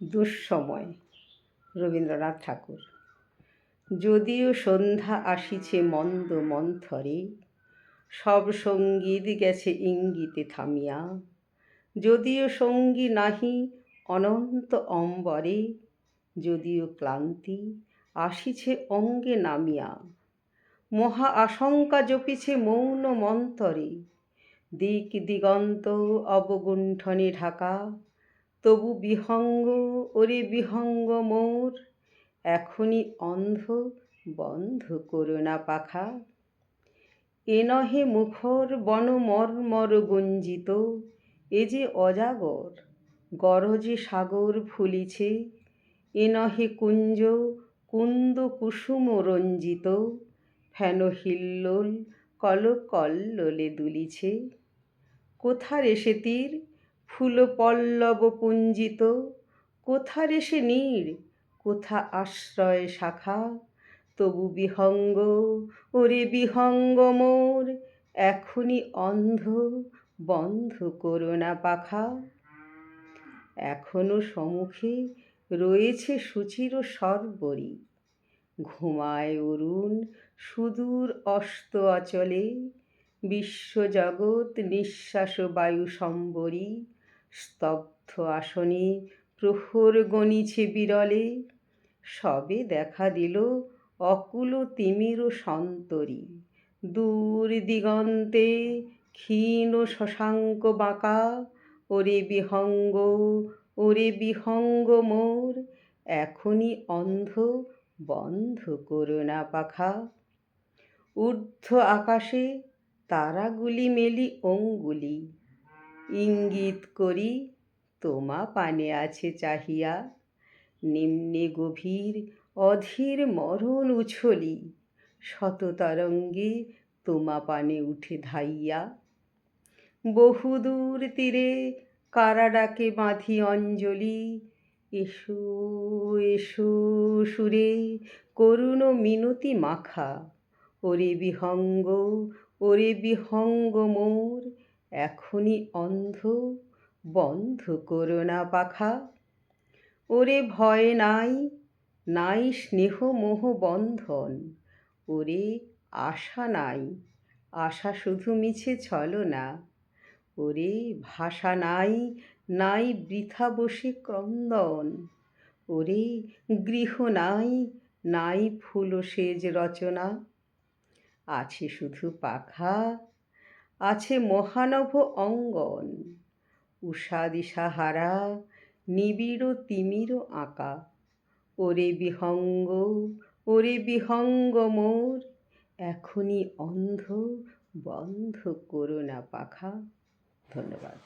দুঃসময়, রবীন্দ্রনাথ ঠাকুর। যদিও সন্ধ্যা আসিছে মন্দ মন্থরে, সব সঙ্গীত গেছে ইঙ্গিতে থামিয়া। যদিও সঙ্গী নাহি অনন্ত অম্বরে, যদিও ক্লান্তি আসিছে অঙ্গে নামিয়া। মহা আশঙ্কা জপিছে মৌন মন্তরে, দিক দিগন্ত অবগুণ্ঠনে ঢাকা। তবু বিহঙ্গ, ওরে বিহঙ্গ মোর, এখনই অন্ধ, বন্ধ করো না পাখা। এ নহে মুখর বন মর্মর গুঞ্জিত, এ যে অজাগর, গরজে সাগর ফুলিছে। এ নহে কুঞ্জ কুন্দ কুসুম রঞ্জিত, ফেন হিল্লোল কলকল্লোলে দুলিছে। কোথার সে তীর ফুল পল্লব পুঞ্জিত, কোথার সে নীড়, কোথা আশ্রয় শাখা। তবু বিহঙ্গ, ওরে বিহঙ্গ মোর, এখনই অন্ধ, বন্ধ করো না পাখা। এখনো সম্মুখে রয়েছে সুচির শর্বরী, ঘুমায় অরুণ সুদূর অস্ত অচলে। বিশ্বজগৎ নিঃশ্বাস বায়ু সম্বরী, স্তব্ধ আসনে প্রহর গণিছে বিরলে। সবে দেখা দিল অকুল তিমির সন্তরী, দূর দিগন্তে ক্ষীণ শশাঙ্ক বাঁকা। ওরে বিহঙ্গ, ওরে বিহঙ্গ মোর, এখনই অন্ধ, বন্ধ করো না পাখা। ঊর্ধ্ব আকাশে তারাগুলি মেলি অঙ্গুলি, ইঙ্গিত করি তোমা পানে আছে চাহিয়া। নিম্নে গভীর অধীর মরণ উছলি, শত তরঙ্গে তোমা পানে উঠে ধাইয়া। বহুদূর তীরে কারা ডাকে বাঁধি অঞ্জলি, এসো এসো সুরে করুণ মিনতি মাখা। ওরে বিহঙ্গ, ওরে বিহঙ্গ মোর, এখনই অন্ধ, বন্ধ করো না পাখা। ওরে ভয় নাই, নাই স্নেহ মোহ বন্ধন, ওরে আশা নাই, আশা শুধু মিছে ছলনা। ওরে ভাষা নাই, নাই বৃথা বসে ক্রন্দন, ওরে গৃহ নাই, নাই ফুল সেজ রচনা। আছে শুধু পাখা, আছে মহানভ অঙ্গন, উষা দিশাহারা নিবিড় তিমির আঁকা। ওরে বিহঙ্গ, ওরে বিহঙ্গ মোর, এখনই অন্ধ, বন্ধ করো না পাখা। ধন্যবাদ।